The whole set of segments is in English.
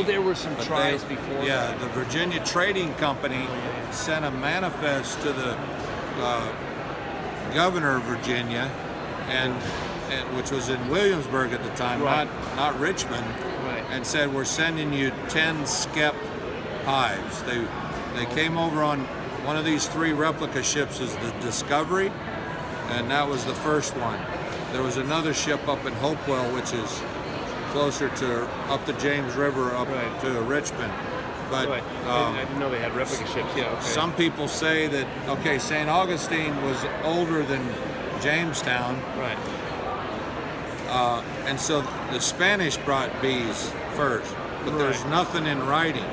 there were some but tries before. Yeah, the Virginia Trading Company sent a manifest to the governor of Virginia, and which was in Williamsburg at the time, Right. not Richmond, Right. and said, we're sending you 10 skep hives. They came over on one of these 3 replica ships, is the Discovery, and that was the first one. There was another ship up in Hopewell, which is closer to up the James River up Right. to Richmond. But Right. I didn't know they had replica ships. Yeah. Okay. some people say that, okay, St. Augustine was older than Jamestown, Right. and so the Spanish brought bees first, but there's Right. nothing in writing.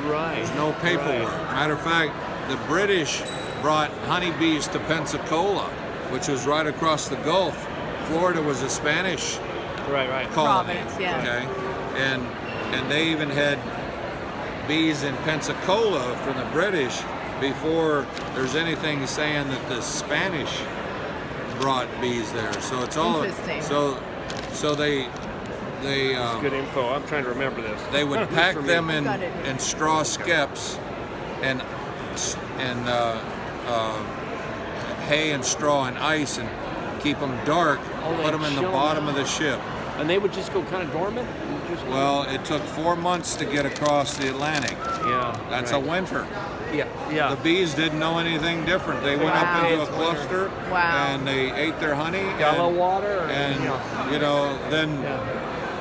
Right. There's no paperwork. Right. Matter of fact, the British brought honeybees to Pensacola, which was right across the Gulf. Florida was a Spanish Right. colony. Province, yeah. Okay, and they even had bees in Pensacola from the British before there's anything saying that the Spanish brought bees there. So it's all Interesting. so they Good info. I'm trying to remember this. they would pack For me. them in Got it. straw skeps and hay and straw and ice and keep them dark. Oh, they put them in the chill 'em bottom out. of the ship. And they would just go kind of dormant? Well, it took 4 months to get across the Atlantic. Yeah. That's right. a winter. Yeah. The bees didn't know anything different. They went up Wow. into a It's winter. cluster Wow. and they ate their honey. Yellow and, water? and Yeah. you know, then Yeah.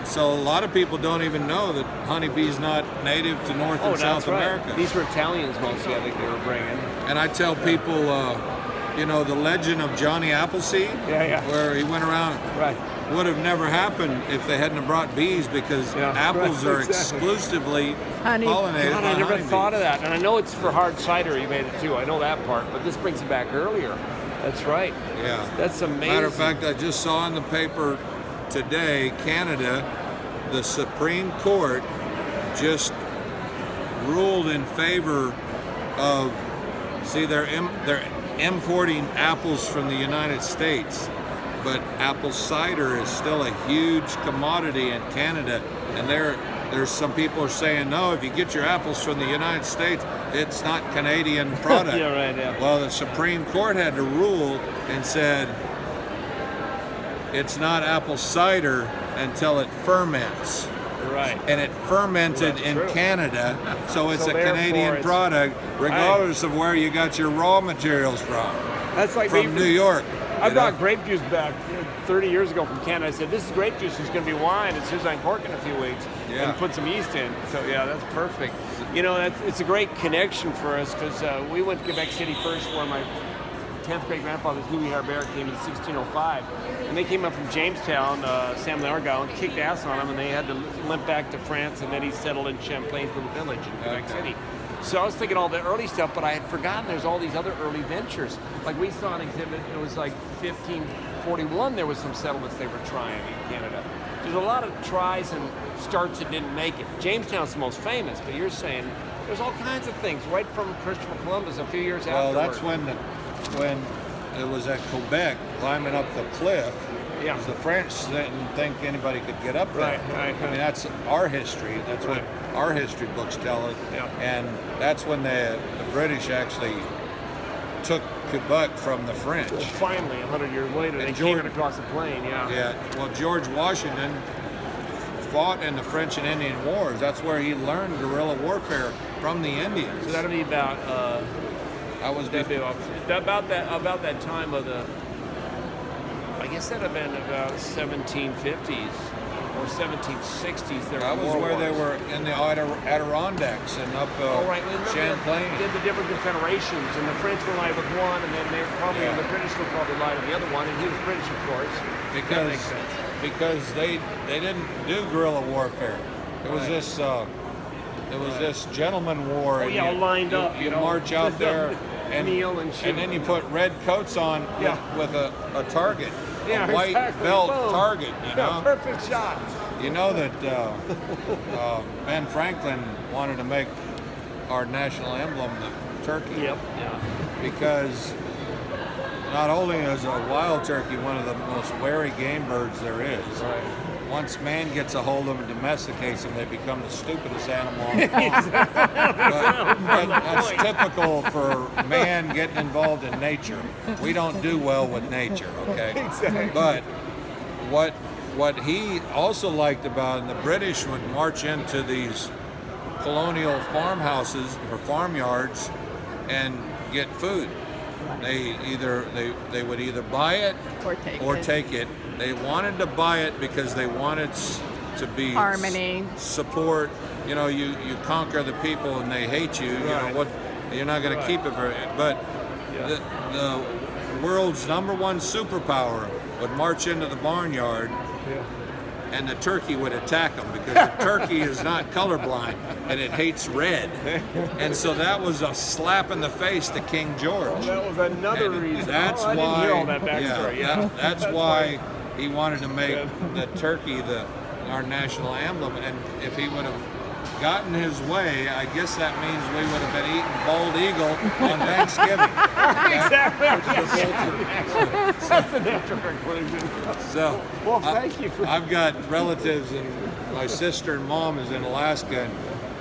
so a lot of people don't even know that honeybee's not native to North Oh, and that's South right. America. These were Italians mostly, I think they were bringing. And I tell people, you know, the legend of Johnny Appleseed, Yeah. where he went around, Right. would have never happened if they hadn't have brought bees, because Yeah, apples right, are exactly. exclusively Honey. pollinated God, by I never honeybees. thought of that. And I know it's for hard cider you made it too. I know that part, but this brings it back earlier. That's right. Yeah. That's amazing. Matter of fact, I just saw in the paper today, Canada, the Supreme Court just ruled in favor of, see, they're importing apples from the United States, but apple cider is still a huge commodity in Canada, and there's some people are saying, no, if you get your apples from the United States, it's not Canadian product. Yeah, right, yeah. Well, the Supreme Court had to rule and said it's not apple cider until it ferments. Right. And it fermented That's in true. Canada, so it's So a therefore Canadian it's- product, regardless of where you got your raw materials from. That's like From New York. I you know? brought grape juice back 30 years ago from Canada. I said, this is grape juice. It's going to be wine. As soon as I uncork in a few weeks Yeah. and put some yeast in. So, yeah, that's perfect. You know, it's a great connection for us because we went to Quebec City first where my 10th great grandfather, Louis Herbert, came in 1605. And they came up from Jamestown, Sam Argyle, and kicked ass on them. And they had to limp back to France. And then he settled in Champlain's little village in Quebec City. So I was thinking all the early stuff, but I had forgotten there's all these other early ventures. Like we saw an exhibit, it was like 1541, there was some settlements they were trying in Canada. There's a lot of tries and starts that didn't make it. Jamestown's the most famous, but you're saying there's all kinds of things, right from Christopher Columbus a few years Well, afterward. that's when it was at Quebec, climbing up the cliff. Yeah. Because the French didn't think anybody could get up there. Right. I mean, that's our history. That's what our history books tell us. Yeah. And that's when the British actually took Quebec from the French. Well, finally, 100 years later, And they George- came across the plain, yeah. Yeah, well, George Washington fought in the French and Indian Wars. That's where he learned guerrilla warfare from the Indians. So that'll be about I was that'd be about that time of the. I guess that'd have been about 1750s or 1760s. There That was where they were in the Adirondacks and up right. Champlain. Did the different confederations, and the French were allied with one, and then they probably Yeah. the British were probably allied with the other one, and he was British, of course. That makes sense. Because they didn't do guerrilla warfare. It was Right. this gentleman war. Oh, and yeah, lined up, You you know. march out there and Kneel and shoot. and then you put red coats on Yeah. with a target, Yeah, a white exactly. belt Boom. target. You know. Yeah, perfect shot. You know that Ben Franklin wanted to make our national emblem the turkey. Yep. Yeah. Because not only is a wild turkey one of the most wary game birds there is, Right. once man gets a hold of them and domesticates them, they become the stupidest animal on the planet. But that's typical for man getting involved in nature. We don't do well with nature, okay? Exactly. But what he also liked about, and the British would march into these colonial farmhouses or farmyards and get food. They would either buy it or take it. They wanted to buy it because they wanted to be harmony, support. You know, you conquer the people and they hate you. You know what? You're not going to keep it very. But the world's #1 superpower would march into the barnyard. And the turkey would attack them because the turkey is not colorblind and it hates red. And so that was a slap in the face to King George. Well, that was another reason. That's I why. didn't hear all that backstory. That's why he wanted to make the turkey our national emblem. And if he would have gotten his way, I guess that means we would have been eating bald eagle on Thanksgiving. Exactly. That's the natural conclusion. So, well, thank you. I've got relatives, and my sister and mom is in Alaska. And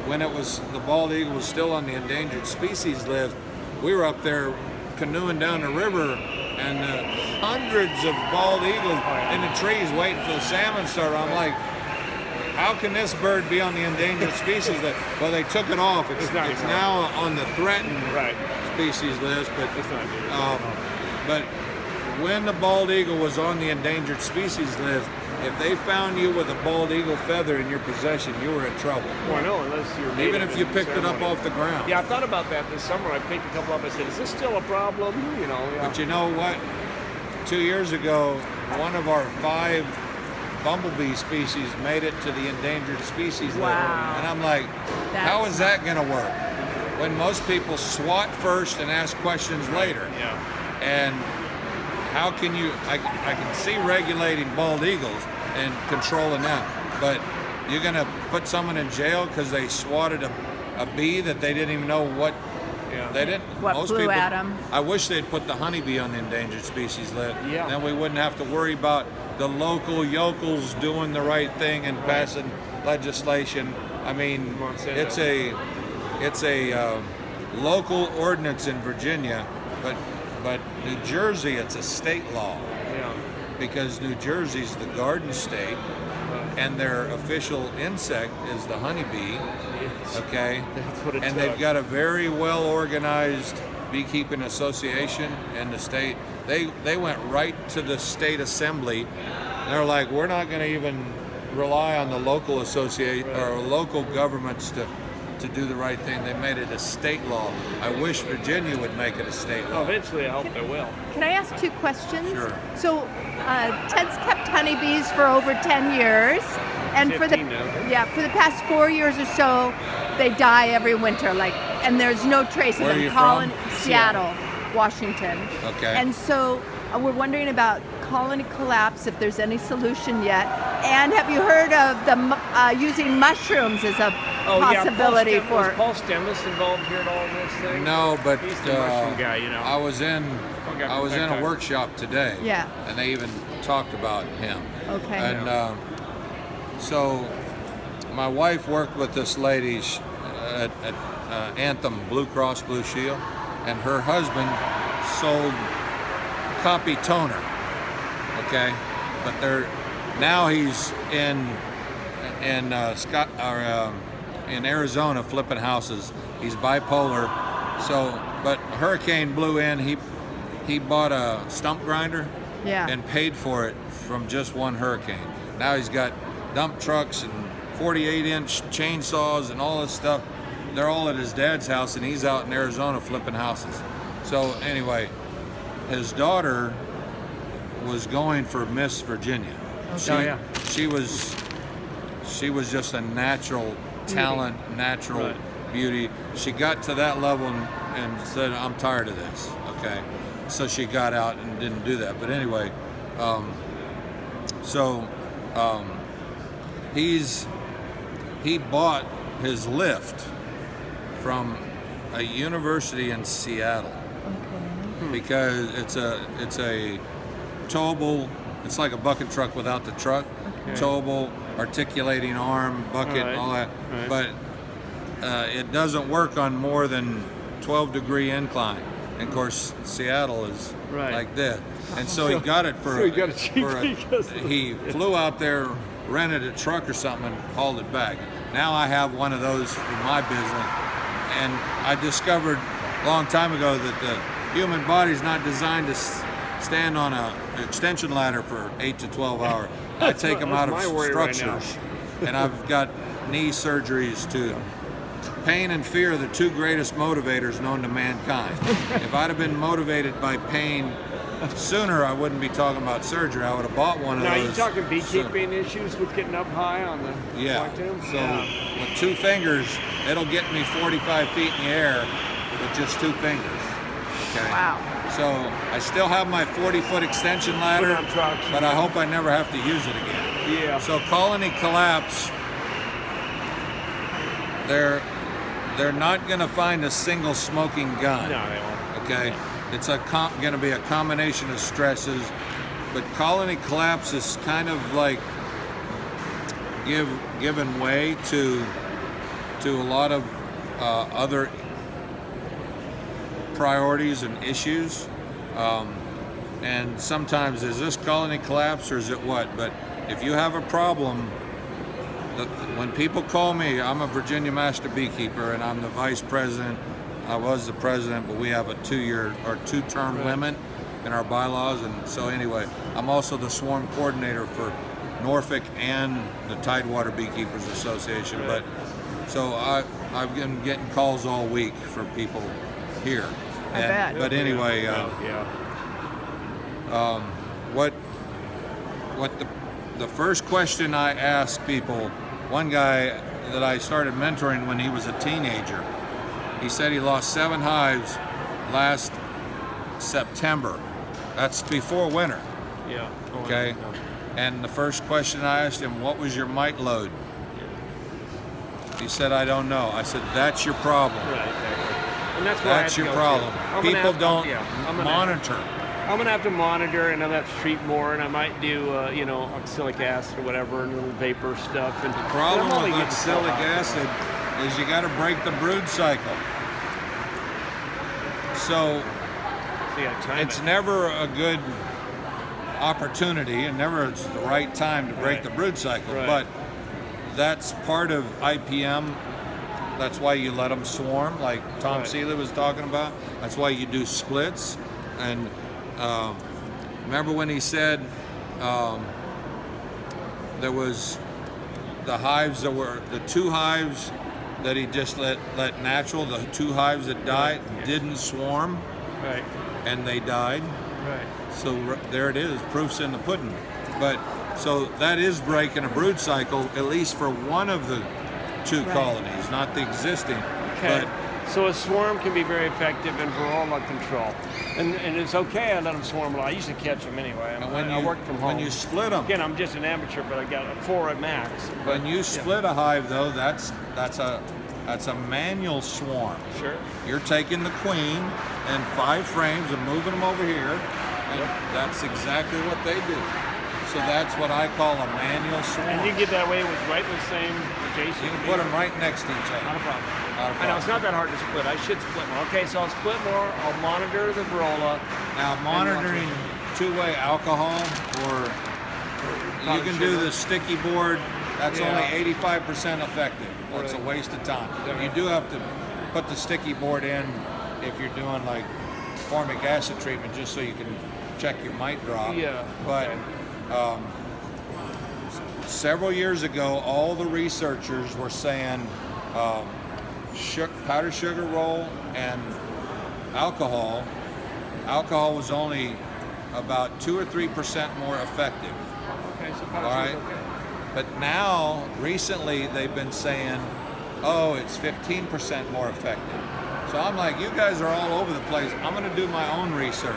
when the bald eagle was still on the endangered species list, we were up there canoeing down the river, and hundreds of bald eagles in the trees waiting for the salmon to start. I'm like, how can this bird be on the endangered species list? Well, they took it off. It's now on the threatened species list. But when the bald eagle was on the endangered species list, if they found you with a bald eagle feather in your possession, you were in trouble. Well, no, unless you're even if you picked it up off the ground. Yeah, I thought about that this summer. I picked a couple up. I said, "Is this still a problem?" You know. Yeah. But you know what? 2 years ago, one of our 5 bumblebee species made it to the endangered species list. And I'm like, how is that going to work? When most people SWAT first and ask questions later. Yeah. And how can you, I can see regulating bald eagles and controlling them, but you're going to put someone in jail because they swatted a bee that they didn't even know what. They didn't. What flew at them. I wish they'd put the honeybee on the endangered species list. Yeah. Then we wouldn't have to worry about the local yokels doing the right thing and passing legislation. I mean, Monsanto. it's a local ordinance in Virginia, but New Jersey, it's a state law. Yeah. Because New Jersey's the garden state, and their official insect is the honeybee. Okay, That's what it and took. they've got a very well organized beekeeping association in the state. They went right to the state assembly. They're like, we're not going to even rely on the local or local governments to do the right thing. They made it a state law. I wish Virginia would make it a state law. Eventually, I hope they will. Can I ask 2 questions? Sure. So, Ted's kept honeybees for over 10 years, and for the 15 now. for the past 4 years or so, they die every winter. And there's no trace Where of are you them. from? Seattle, Washington. Okay. And so we're wondering about colony collapse, if there's any solution yet. And have you heard of them using mushrooms as a possibility Was Paul Stemmis involved here at all this thing? No, but He's the mushroom guy, you know. I was in a workshop today. Yeah. And they even talked about him. Okay. And so my wife worked with this lady at Anthem Blue Cross Blue Shield, and her husband sold copy toner. Okay, but now he's in Arizona flipping houses. He's bipolar. So, but a hurricane blew in. He bought a stump grinder. Yeah. And paid for it from just one hurricane. Now he's got dump trucks and 48-inch chainsaws and all this stuff. They're all at his dad's house, and he's out in Arizona flipping houses. So anyway, his daughter was going for Miss Virginia. Okay. She was just a natural talent, natural beauty. She got to that level and said, I'm tired of this. Okay. So she got out and didn't do that. But anyway, he bought his lift from a university in Seattle. Okay. Because it's a towable. It's like a bucket truck without the truck. towable, articulating arm, bucket, Right. all that. Right. But it doesn't work on more than 12-degree incline. And of course, Seattle is Right. like this. And so he got it for, So he got it cheap because he flew out there, rented a truck or something, and hauled it back. Now I have one of those for my business. And I discovered a long time ago that the human body is not designed to stand on an extension ladder for 8 to 12 hours. I take them out of my worry right structures. And I've got knee surgeries too. Pain and fear are the two greatest motivators known to mankind. If I'd have been motivated by pain sooner, I wouldn't be talking about surgery. I would have bought one of Now, those. you talking sooner. beekeeping issues with getting up high on the pontoon? So with 2 fingers, it'll get me 45 feet in the air with just 2 fingers. Okay. Wow. So I still have my 40-foot extension ladder, Put it on traction. but I hope I never have to use it again. Yeah. So colony collapse, they're not going to find a single smoking gun. No, they won't. Okay, it's going to be a combination of stresses, but colony collapse is kind of like giving way to a lot of other priorities and issues. And sometimes, is this colony collapse or is it what? But if you have a problem, when people call me, I'm a Virginia Master Beekeeper and I'm the vice president. I was the president, but we have a 2-year or 2-term limit in our bylaws. And so anyway, I'm also the swarm coordinator for Norfolk and the Tidewater Beekeepers Association. Right. But so I've been getting calls all week from people here. I bet. But anyway, what the first question I ask people, one guy that I started mentoring when he was a teenager, he said he lost 7 hives last September. That's before winter. Yeah. Okay. And the first question I asked him, what was your mite load? He said, I don't know. I said, that's your problem. Right, exactly. And that's where I have That's to your go problem. too. I'm gonna People have- don't I'm gonna- monitor. I'm gonna have to monitor, and I'm gonna have to treat more, and I might do, oxalic acid or whatever, and little vapor stuff. And The problem I'm only with getting oxalic 12 hours. acid is you got to break the brood cycle. So So you gotta time it's it. never a good opportunity, and never it's the right time to break Right. the brood cycle. Right. But that's part of IPM. That's why you let them swarm, like Tom Right. Seeley was talking about. That's why you do splits. And remember when he said there was the hives that were the 2 hives that he just let natural, the 2 hives that died didn't swarm, Right. and they died. Right. So there it is, proof's in the pudding. But so that is breaking a brood cycle, at least for one of the 2 Right. colonies, not the existing. Okay. But So a swarm can be very effective in varroa control, and it's okay. I let them swarm a lot. I usually catch them anyway. I work from home. when you split them, Again, I'm just an amateur, but I got 4 at max. But when you split a hive though, that's a manual swarm. Sure. You're taking the queen and 5 frames and moving them over here, and that's exactly what they do. So that's what I call a manual swarm. And you get that way with right the same adjacent. You can put them right next to each Not a other. problem. Not a I know it's problem. not that hard to split. I should split more. Okay, so I'll split more. I'll monitor the varroa. Now monitoring 2-way alcohol, or you can do the sticky board. That's Yeah. only 85% effective. It's a Right. waste of time. Yeah. You do have to put the sticky board in if you're doing like formic acid treatment, just so you can check your mite drop. Yeah, But okay. several years ago, all the researchers were saying powdered sugar roll and alcohol was only about 2 or 3% more effective. Okay, so All right. okay. But now, recently, they've been saying, oh, it's 15% more effective. So I'm like, you guys are all over the place. I'm going to do my own research,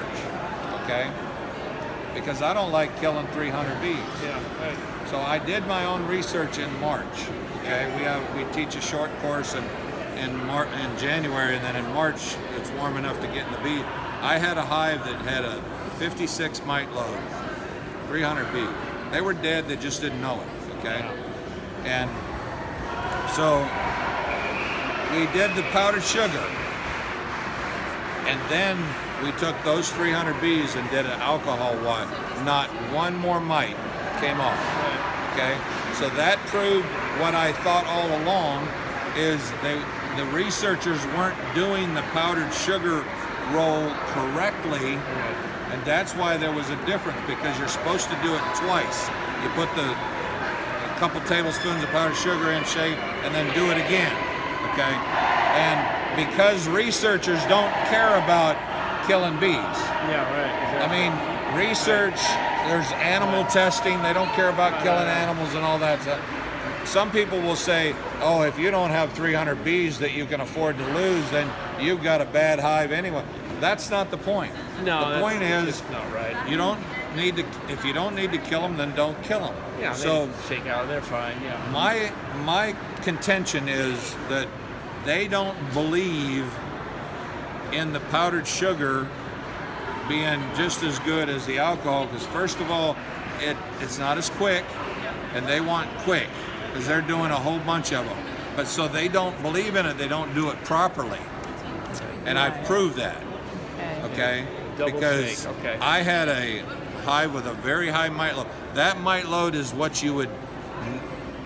okay? Because I don't like killing 300 bees. Yeah, right. So I did my own research in March. Okay, we teach a short course in January, and then in March it's warm enough to get in the bee. I had a hive that had a 56 mite load, 300 bees. They were dead, they just didn't know it, okay? And so we did the powdered sugar. And then we took those 300 bees and did an alcohol wash. Not one more mite came off, okay? So that proved what I thought all along, is the researchers weren't doing the powdered sugar roll correctly, and that's why there was a difference, because you're supposed to do it twice. You put a couple tablespoons of powdered sugar in, shake, and then do it again, okay? And because researchers don't care about killing bees. Yeah, right. Exactly. I mean, research, there's animal testing, they don't care about killing animals and all that stuff. Some people will say, oh, if you don't have 300 bees that you can afford to lose, then you've got a bad hive anyway. That's not the point. No, the point is, just not right. you don't need to. If you don't need to kill them, then don't kill them. Yeah, so they shake out. They're fine. Yeah. my contention is that they don't believe in the powdered sugar being just as good as the alcohol, because first of all, it's not as quick, and they want quick because they're doing a whole bunch of them. But so they don't believe in it. They don't do it properly, and I've proved that. Okay, Double because shake, okay. I had a hive with a very high mite load. That mite load is what you would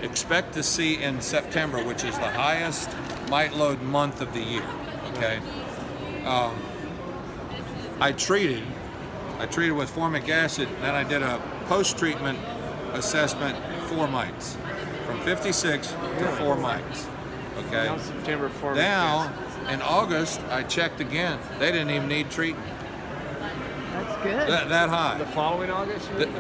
expect to see in September, which is the highest mite load month of the year. Okay, I treated with formic acid, then I did a post-treatment assessment, 4 mites, from 56 to 4 mites. Okay. Now September 4th. Now, in August, I checked again. They didn't even need treatment. That's good. That high. The following August? You mean?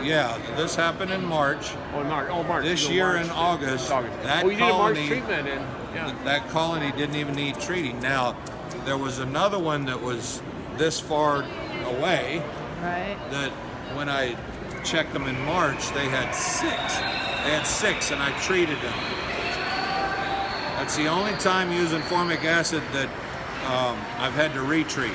Yeah, this happened in March. Oh, March. Oh, March. This You year March. in August, that you did a March colony, treatment, and yeah. that colony didn't even need treating. Now, there was another one that was this far away Right. that when I checked them in March, they had 6. They had 6, and I treated them. That's the only time using formic acid that I've had to retreat.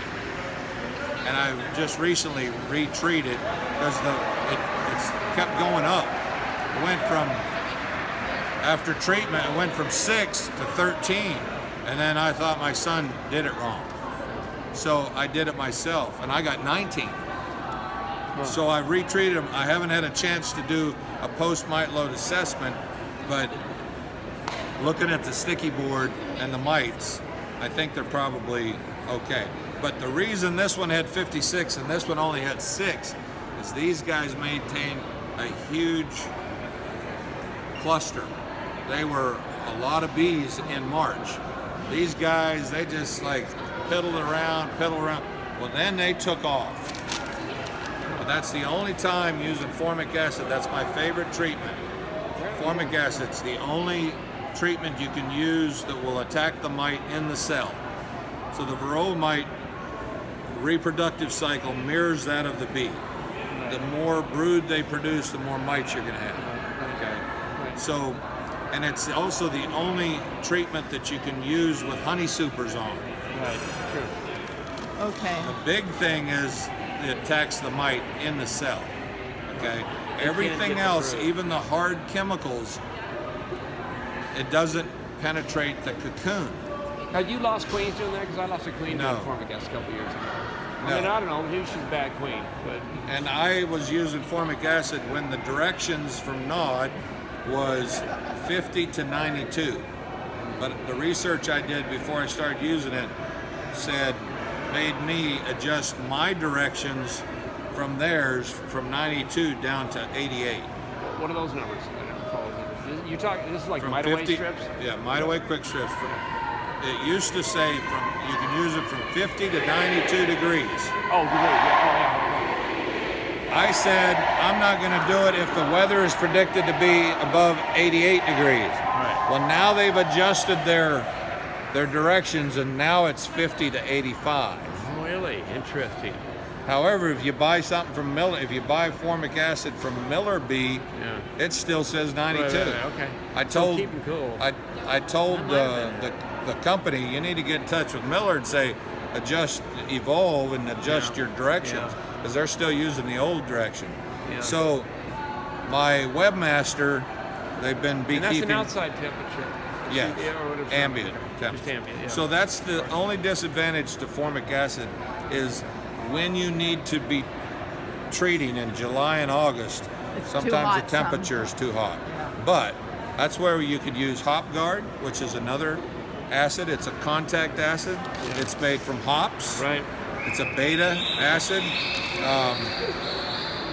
And I've just recently retreated because it's kept going up. It went from, after treatment, it went from 6 to 13. And then I thought my son did it wrong. So I did it myself, and I got 19. So I retreated them. I haven't had a chance to do a post-mite load assessment, but looking at the sticky board and the mites, I think they're probably okay. But the reason this one had 56 and this one only had 6 is these guys maintained a huge cluster. They were a lot of bees in March. These guys, they just like piddled around. Well, then they took off. But that's the only time using formic acid. That's my favorite treatment. Formic acid's the only treatment you can use that will attack the mite in the cell. So the varroa mite reproductive cycle mirrors that of the bee. The more brood they produce, the more mites you're going to have. Okay. So, and it's also the only treatment that you can use with honey supers on. Right. True. Okay. The big thing is it attacks the mite in the cell. Okay. Everything get else, through. even the hard chemicals, it doesn't penetrate the cocoon. Have you lost queens doing that? Because I lost a queen No. doing formic acid a couple years ago. I No. mean, I don't know. Maybe she's a bad queen, but And I was using formic acid when the directions from NOD was 50 to 92. But the research I did before I started using it made me adjust my directions from theirs from 92 down to 88. what are those numbers? I never followed numbers. You talk. This is like From mite away 50 strips. Yeah, mite away quick strips. It used to say you can use it from 50 to 92 degrees. Oh, great. Yeah. I said, I'm not going to do it if the weather is predicted to be above 88 degrees. Right. Well, now they've adjusted their directions, and now it's 50 to 85. Really interesting. However, if you buy something from Miller, if you buy formic acid from Miller Bee, Yeah. it still says 92. Right, okay. I So told keep 'em cool. I told I might have the company, you need to get in touch with Miller and say evolve and adjust Yeah. your directions, Yeah. because they're still using the old direction. Yeah. So my webmaster, they've been And that's beekeeping. an outside temperature. Yes, Yeah, or whatever. ambient Just temperature. ambient, yeah. So that's the only disadvantage to formic acid is when you need to be treating in July and August, It's too sometimes hot the temperature is too hot. Yeah. But that's where you could use Hop Guard, which is another acid. It's a contact acid. It's made from hops. Right. It's a beta acid.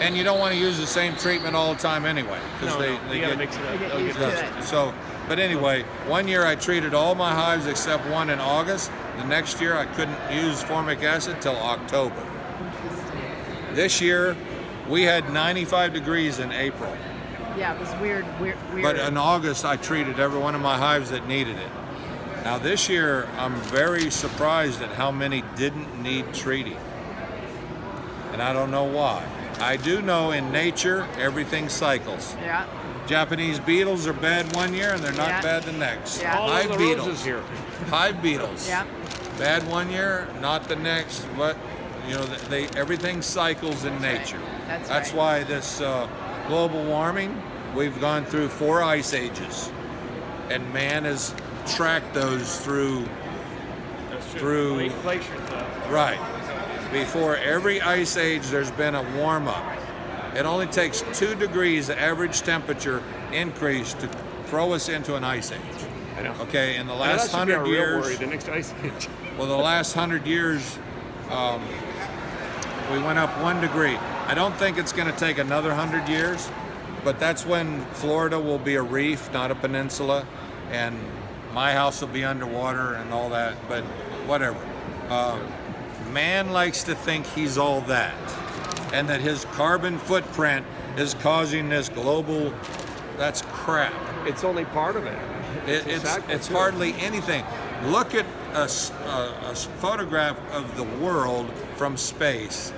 And you don't want to use the same treatment all the time anyway, because No, they you gotta get mix it up. They get They'll used get to dusty. it. so, but anyway, one year I treated all my hives except one in August. The next year I couldn't use formic acid till October. This year we had 95 degrees in April, Yeah, it was weird. but in August I treated every one of my hives that needed it. Now this year I'm very surprised at how many didn't need treating, and I don't know why. I do know in nature everything cycles. Yeah. Japanese beetles are bad one year and they're not Yeah. bad the next. Yeah. All Hive of the beetles. roses here. Hive beetles. Yeah. Bad one year, not the next. But you know, everything cycles in right. nature. That's right. why this global warming. We've gone through 4 ice ages, and man has tracked those through. That's true. Through- Glacier stuff. Right. Before every ice age, there's been a warm up. It only takes 2 degrees average temperature increase to throw us into an ice age. I know. Okay, in the I know last that should be our 100 real years. worry, the next ice age. Well, the last 100 years, we went up 1 degree. I don't think it's going to take another 100 years, but that's when Florida will be a reef, not a peninsula, and my house will be underwater and all that, but whatever. Man likes to think he's all that, and that his carbon footprint is causing this global, that's crap. It's only part of it. It's hardly anything. Look at a photograph of the world from space,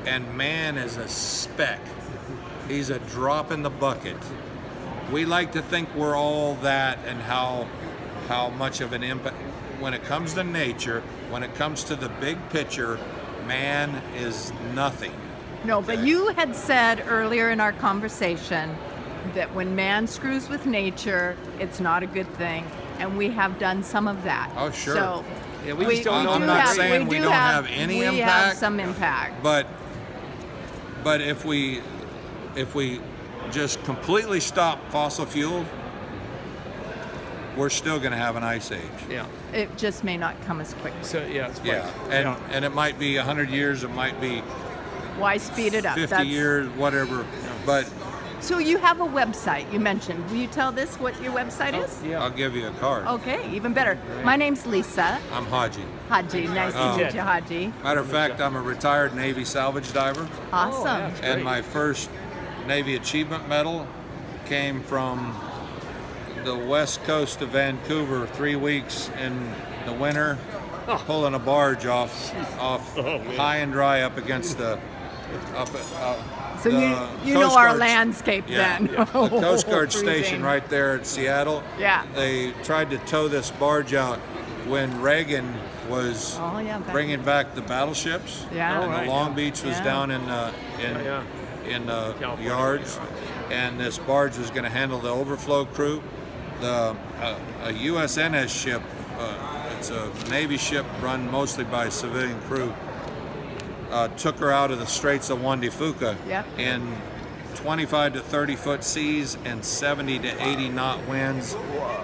and man is a speck. He's a drop in the bucket. We like to think we're all that, and how much of an impact. When it comes to nature, when it comes to the big picture, man is nothing. No, but you had said earlier in our conversation that when man screws with nature, it's not a good thing, and we have done some of that. Oh, sure. So Yeah, we just don't know I'm the not degree. saying we don't have any we have impact. some impact. But if we just completely stop fossil fuel, we're still going to have an ice age. Yeah. It just may not come as quickly. So yeah, it's Yeah, like- and it might be 100 years, it might be Why speed it up? 50 years, whatever. But So you have a website, you mentioned. Will you tell this what your website is? Yeah. I'll give you a card. Okay, even better. My name's Lisa I'm Haji. Haji. Nice to meet you, Haji. Matter of fact, I'm a retired Navy salvage diver, Awesome. yeah. and Great. my first Navy Achievement Medal came from the west coast of Vancouver, 3 weeks in the winter, pulling a barge off high and dry up against the So the you know Coast our Guard's- landscape Yeah, then. the Coast Guard Freezing. station right there at Seattle. Yeah. They tried to tow this barge out when Reagan was Oh, yeah, back- bringing back the battleships. Yeah. And right, the Long yeah. Beach was Yeah. down in yeah. California, yards, and this barge was going to handle the overflow crew. A USNS ship, it's a Navy ship run mostly by civilian crew, took her out of the Straits of Juan de Fuca Yep. in 25 to 30 foot seas and 70 to 80 knot winds.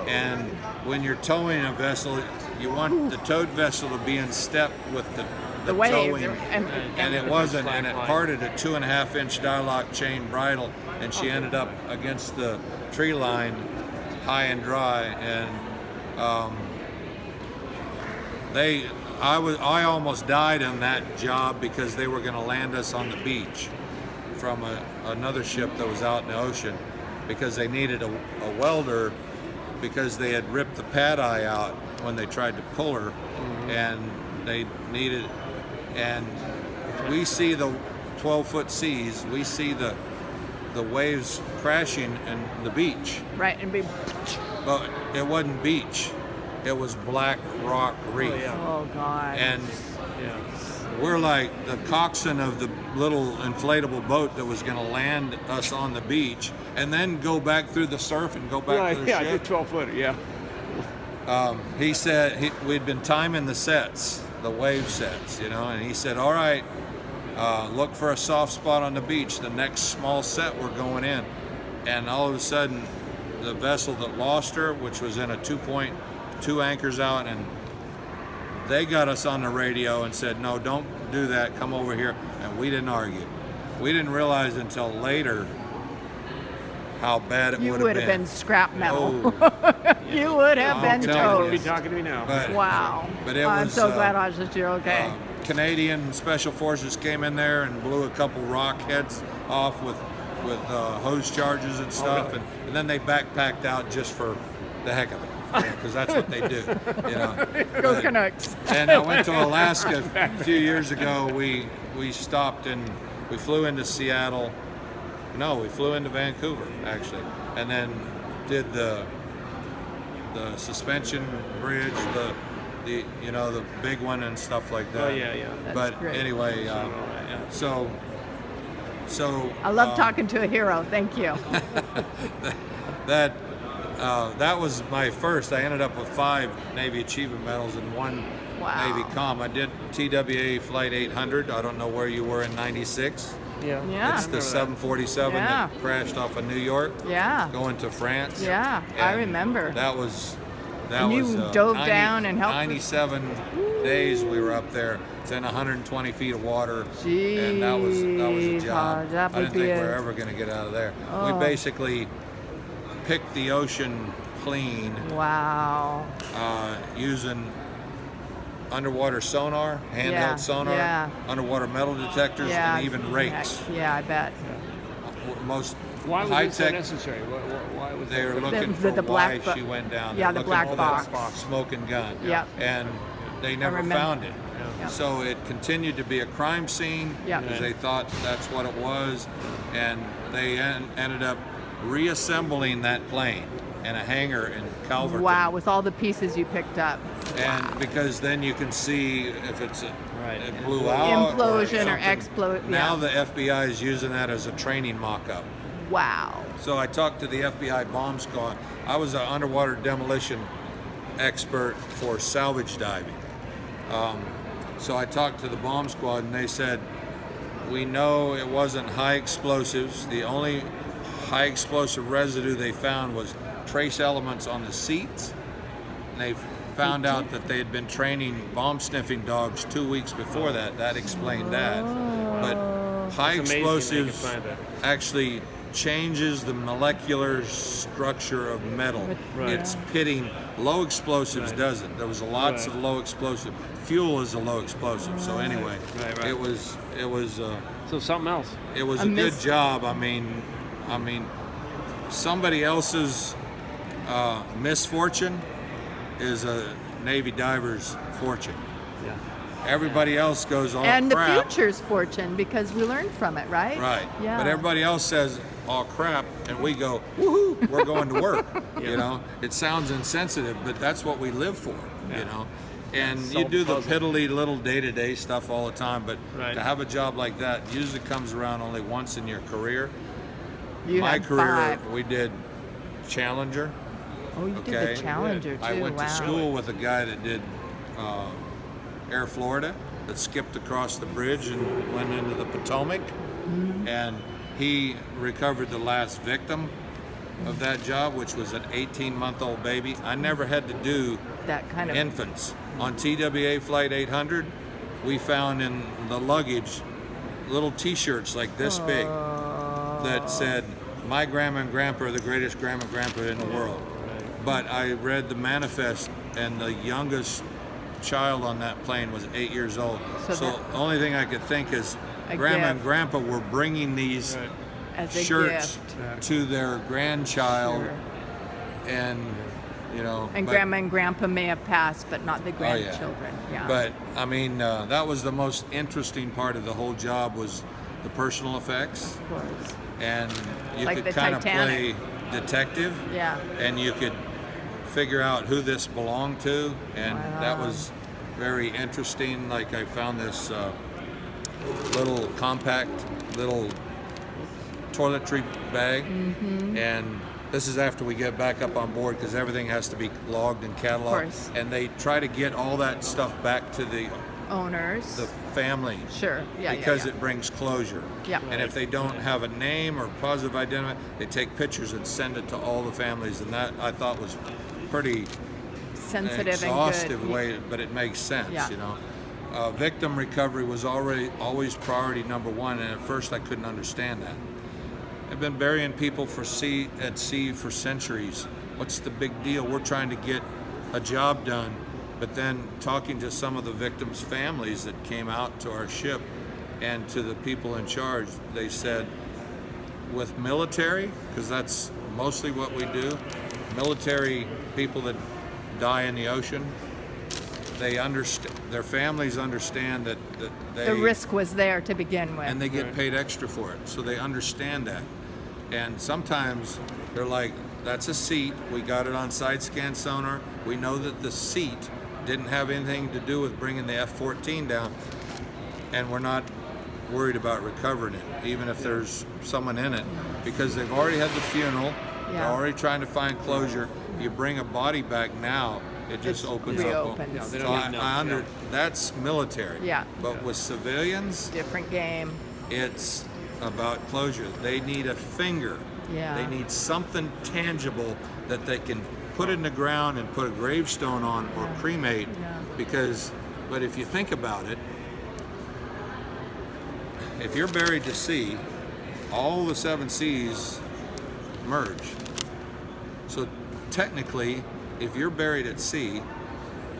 And when you're towing a vessel, you want the towed vessel to be in step with the The waves. towing. And, And it wasn't, and it Slack line. parted a 2.5-inch dialogue chain bridle, and she ended up against the tree line, high and dry. And I almost died on that job because they were going to land us on the beach from another ship that was out in the ocean, because they needed a welder, because they had ripped the pad eye out when they tried to pull her, and they needed. And we see the 12-foot seas, we see the waves crashing in the beach, right, and be, but it wasn't beach, it was black rock reef. yeah. oh God. And Yeah. we're like the coxswain of the little inflatable boat that was going to land us on the beach and then go back through the surf and go back to the yeah, ship. 12-footer, yeah. He said we'd been timing the sets, the wave sets, you know, and he said, all right, look for a soft spot on the beach. The next small set we're going in. And all of a sudden, the vessel that lost her, which was in a 2.2 anchors out, and they got us on the radio and said, no, don't do that, come over here. And we didn't argue. We didn't realize until later how bad it would have been. You would have been scrap metal. Oh, You would have I'll been tell you. Don't be toast. talking to me now. but, Wow. but it I'm was, so glad I was just you're okay. Canadian Special Forces came in there and blew a couple rock heads off with hose charges and stuff, really? and then they backpacked out just for the heck of it, because that's what they do, you know. Go But- Canucks. And I went to Alaska a few years ago. We stopped and we flew into Seattle. No, we flew into Vancouver actually, and then did the suspension bridge, the you know, the big one and stuff like that. Oh, yeah. That's But great. anyway, All right, yeah. so I love talking to a hero. Thank you. that was my first. I ended up with 5 Navy Achievement Medals and 1 Wow. Navy Com. I did TWA Flight 800. I don't know where you were in '96. Yeah. Yeah. It's the 747 Yeah. that crashed off of New York, Yeah. going to France. Yeah, I And remember. That was. And you dove down and helped with- 97 days we were up there. It's in 120 feet of water, Jeez, and that was a job. that I would didn't be think we a- were ever going to get out of there. Oh. We basically picked the ocean clean Wow. using underwater sonar, handheld Yeah, sonar, yeah. underwater metal detectors, Yeah. and even rakes. Yeah, I bet. Most Why was high it so tech. necessary? Why was They were that? looking The- for the why black bo- she went down. Yeah, They're the looking black for box. that smoking gun. Yep. And they never remember. found it. Yep. So it continued to be a crime scene Yep. because they thought that's what it was, and they ended up reassembling that plane in a hangar in Calverton. Wow, with all the pieces you picked up. And because then you can see if it Right. blew out, Implosion or something. explode. Now Yeah. the FBI is using that as a training mock-up. Wow. So I talked to the FBI bomb squad. I was an underwater demolition expert for salvage diving. So I talked to the bomb squad, and they said, we know it wasn't high explosives. The only high explosive residue they found was trace elements on the seats. And they found out that they had been training bomb sniffing dogs 2 weeks before that. That explained that. But high It's amazing they could explosives find that. actually changes the molecular structure of metal. Right. It's pitting. Low explosives Right. doesn't. There was lots Right. of low explosive. Fuel is a low explosive. So anyway, Right. it was So something else. a good miss- job. I mean, somebody else's misfortune is a Navy diver's fortune. Yeah. Everybody else goes, oh And the crap. future's fortune because we learned from it, right? Right. Yeah. But everybody else says, oh crap, and we go, woohoo, we're going to work. You know, it sounds insensitive, but that's what we live for, you know. And So you do the puzzling. piddly little day-to-day stuff all the time, but Right. to have a job like that usually comes around only once in your career. You My had career, 5. we did Challenger. Oh, you Okay. did the Challenger too. I went wow. to school with a guy that did Air Florida, that skipped across the bridge and went into the Potomac, and he recovered the last victim of that job, which was an 18-month-old baby. I never had to do That kind of. infants. On TWA Flight 800, we found in the luggage little T-shirts like this big that said, "My grandma and grandpa are the greatest grandma and grandpa in the world." But I read the manifest, and the youngest child on that plane was 8 years old. So So that- the only thing I could think is A grandma and gift. grandpa were bringing these Right. as a shirts gift. to their grandchild, Sure. and you know. And but- grandma and grandpa may have passed, but not the Oh, yeah. grandchildren. Yeah. But I mean, that was the most interesting part of the whole job, was the personal effects, of course. and you Like could the kind of Titanic. play detective, Yeah. and you could figure out who this belonged to, and that Wow. was very interesting. Like I found this little compact little toiletry bag, and this is after we get back up on board because everything has to be logged and cataloged. Of course. And they try to get all that stuff back to the Owners. family. Sure. Yeah. Because yeah. it brings closure. Yeah. And if they don't have a name or positive identity, they take pictures and send it to all the families. And that I thought was pretty Sensitive exhaustive and good. way, but it makes sense, Yeah. you know. Victim recovery was always priority number one, and at first I couldn't understand that. I've been burying people at sea for centuries. What's the big deal? We're trying to get a job done. But then talking to some of the victims' families that came out to our ship and to the people in charge, they said, with military, because that's mostly what we do, military people that die in the ocean, they understand, their families understand that they... The risk was there to begin with. And they get paid extra for it, so they understand that. And sometimes they're like, that's a seat, we got it on side scan sonar, we know that the seat didn't have anything to do with bringing the F-14 down, and we're not worried about recovering it, even if there's someone in it, because they've already had the funeral, they're already trying to find closure. You bring a body back now, it just opens up. reopens. Yeah, they So don't get enough, that's military. Yeah. But with civilians, Different game. it's about closure. They need a finger. Yeah. They need something tangible that they can put in the ground and put a gravestone on or cremate. Yeah. But if you think about it, if you're buried to sea, all the 7 seas merge. So technically, if you're buried at sea,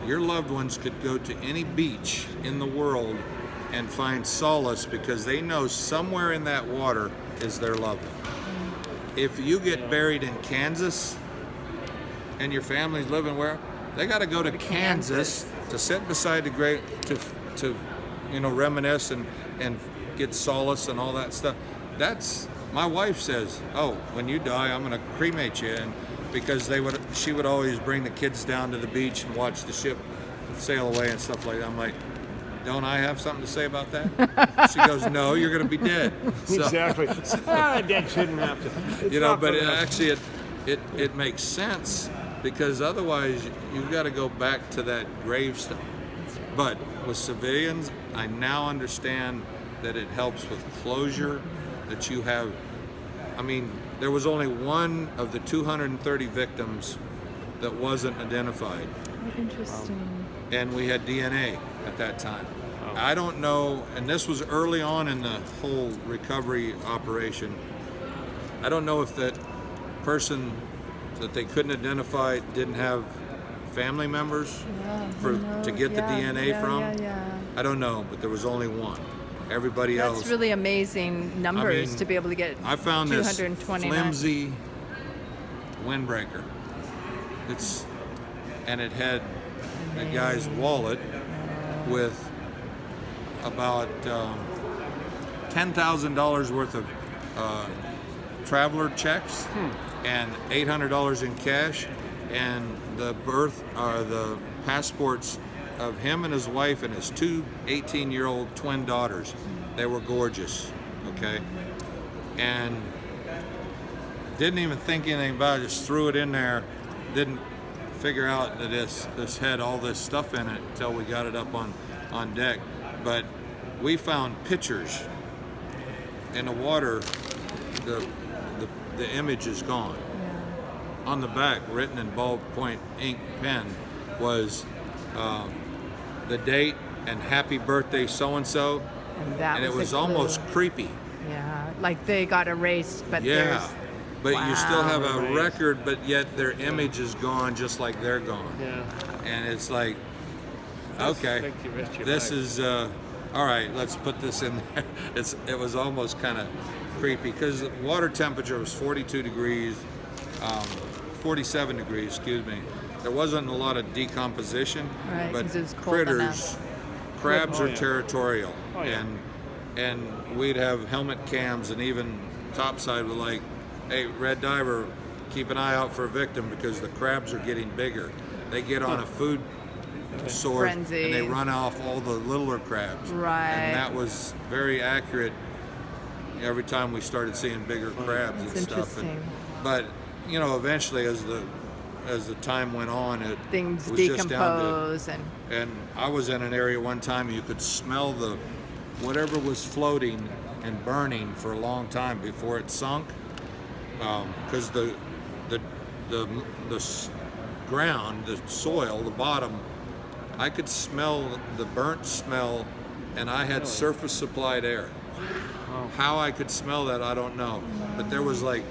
your loved ones could go to any beach in the world and find solace because they know somewhere in that water is their loved one. If you get buried in Kansas and your family's living where, they got to go to Kansas to sit beside the grave to reminisce and get solace and all that stuff. That's, my wife says, oh, when you die, I'm going to cremate you, and because she would always bring the kids down to the beach and watch the ship sail away and stuff like that. I'm like, don't I have something to say about that? She goes, no, you're going to be dead. So, Exactly. That shouldn't happen. It's not but for them. actually it makes sense, because otherwise you've got to go back to that gravestone. But with civilians, I now understand that it helps with closure, that you have, I mean, there was only one of the 230 victims that wasn't identified. Interesting. And we had DNA at that time. I don't know, and this was early on in the whole recovery operation. I don't know if that person that they couldn't identify didn't have family members to get the DNA from. I don't know, but there was only one. Everybody else. That's really amazing numbers to be able to get. I found this 229. flimsy windbreaker. And it had a guy's wallet with about $10,000 worth of traveler checks and $800 in cash, and the passports of him and his wife and his 2 18-year-old twin daughters. They were gorgeous, okay? And didn't even think anything about it, just threw it in there, didn't figure out that this had all this stuff in it until we got it up on deck. But we found pictures in the water, the image is gone. On the back, written in ballpoint ink pen, was the date and happy birthday so-and-so, and it was almost creepy. Yeah, like they got erased, but Yeah, but you still have a Erased. record, but yet their image is gone just like they're gone. Yeah. And it's like, okay, Affect the rest of your this life. is, all right, let's put this in there. It was almost kind of creepy because the water temperature was 42 degrees, 47 degrees, excuse me. There wasn't a lot of decomposition, Right, but 'cause it was cold enough. crabs Oh, are yeah. territorial. Oh, yeah. And we'd have helmet cams, and even topside were like, hey, red diver, keep an eye out for a victim because the crabs are getting bigger. They get on a food soars, Frenzy. and they run off all the littler crabs. Right. And that was very accurate. Every time we started seeing bigger crabs That's and stuff. interesting. But you know, eventually, as the time went on, Things it was just down decompose to. And I was in an area one time you could smell whatever was floating and burning for a long time before it sunk, because the ground, the soil, the bottom, I could smell the burnt smell, and I had surface supplied air. How I could smell that, I don't know. But there was like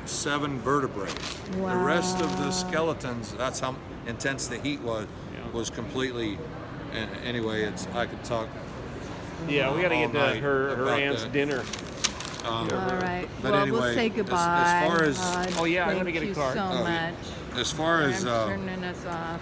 7 vertebrae. Wow. The rest of the skeletons, that's how intense the heat was completely. Anyway, I could talk. Yeah, we got to all get to night her about aunt's that. dinner. All right. But well, anyway, we'll say as goodbye. far as- Oh, yeah, I thank gotta get a you card. so Oh, much. As far as I'm turning us off.